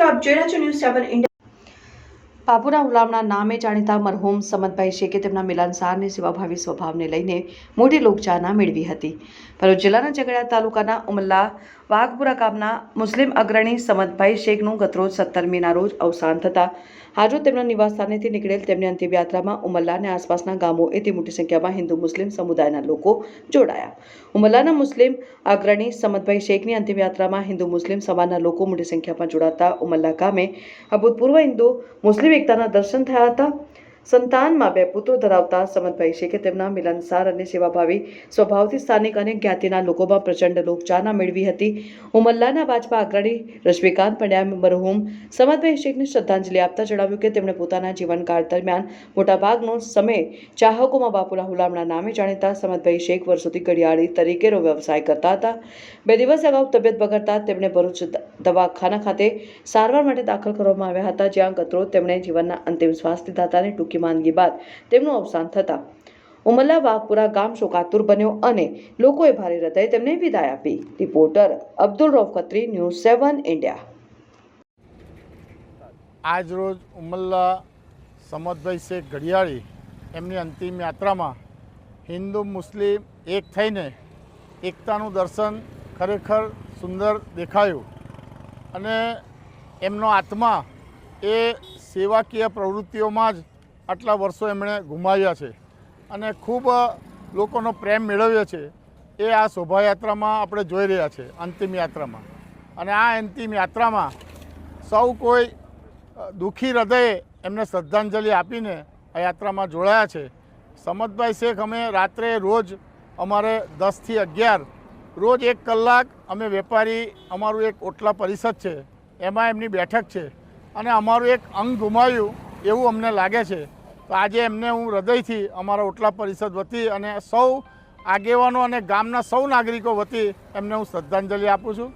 આપ જોઈ રહ્યા છો ન્યૂઝ 7 ઇન્ડિયા। બાપુના હુલામણા નામે જાણીતા મરહૂમ સમદભાઈ શેખે તેમના મિલનસારની સેવાભાવી સ્વભાવને લઈને મોટી લોકચાહના મેળવી હતી। ભરૂચ જિલ્લાના ઝઘડિયા તાલુકાના ઉમલ્લા વાઘપુરા ગામના મુસ્લિમ અગ્રણી સમદભાઈ શેખનું ગતરોજ 17મીના રોજ અવસાન થતાં આજરોજ તેમના નિવાસસ્થાનેથી નીકળેલ તેમની અંતિમ યાત્રામાં ઉમલ્લા અને આસપાસના ગામોએથી મોટી સંખ્યામાં હિન્દુ મુસ્લિમ સમુદાયના લોકો જોડાયા। ઉમલ્લાના મુસ્લિમ અગ્રણી સમદભાઈ શેખની અંતિમ યાત્રામાં હિન્દુ મુસ્લિમ સમાજના લોકો મોટી સંખ્યામાં જોડાતા ઉમલ્લા ગામે અભૂતપૂર્વ હિન્દુ મુસ્લિમ એકતાના દર્શન થયા હતા। સંતાનમાં 2 પુત્રો ધરાવતા સમદભાઈ શેખે તેમના મિલનસાર અને સેવાભાવી સ્વભાવથી સ્થાનિક અને જ્ઞાતિના લોકોમાં પ્રચંડ લોકચાહના મેળવી હતી। ઉમલ્લાના ભાજપા અગ્રણી રશ્મિકાંત પંડ્યાએ મરહૂમ સમદભાઈ શેખને શ્રદ્ધાંજલિ આપતા જણાવ્યું કે તેમણે પોતાના જીવનકાળ દરમિયાન મોટાભાગનો સમય ચાહકોમાં બાપુના હુલામણા નામે જાણીતા સમદભાઈ શેખ વર્ષોથી ઘડિયાળી તરીકેનો વ્યવસાય કરતા હતા। 2 દિવસ અગાઉ તબિયત બગડતા તેમને ભરૂચ દવાખાના ખાતે સારવાર માટે દાખલ કરવામાં આવ્યા હતા, જ્યાં ગતરોજ તેમણે જીવનના અંતિમ શ્વાસ લીધા હતા અને ટૂંકી માંદગી બાદ તેમનું અવસાન થતા ઉમલ્લા વાઘપુરા ગામ શોકાતુર બન્યો અને લોકોએ ભારે હૃદયે તેમને વિદાય આપી। Reporter Abdul Rauf Khatri, news 7 India. આજ રોજ ઉમલ્લા સમદભાઈ શેખ ઘડિયાળી એમની અંતિમ યાત્રામાં હિન્દુ મુસ્લિમ એક થઈને એકતાનું દર્શન ખરેખર સુંદર દેખાયું અને એમનો આત્મા એ સેવાકીય પ્રવૃત્તિઓમાં જ આટલા વર્ષો એમણે ગુમાવ્યા છે અને ખૂબ લોકોનો પ્રેમ મેળવ્યો છે એ આ શોભાયાત્રામાં આપણે જોઈ રહ્યા છે અંતિમ યાત્રામાં। અને આ અંતિમ યાત્રામાં સૌ કોઈ દુઃખી હૃદયે એમને શ્રદ્ધાંજલિ આપીને આ યાત્રામાં જોડાયા છે। સમદભાઈ શેખ અમે રાત્રે રોજ અમારે 10 થી 11 રોજ 1 કલાક અમે વેપારી અમારું એક ઓટલા પરિષદ છે એમાં એમની બેઠક છે અને અમારું એક અંગ ગુમાવ્યું એવું અમને લાગે છે। તો આજે એમને હું હૃદયથી અમારા ઓટલા પરિષદ વતી અને સૌ આગેવાનો અને ગામના સૌ નાગરિકો વતી એમને હું શ્રદ્ધાંજલિ આપું છું।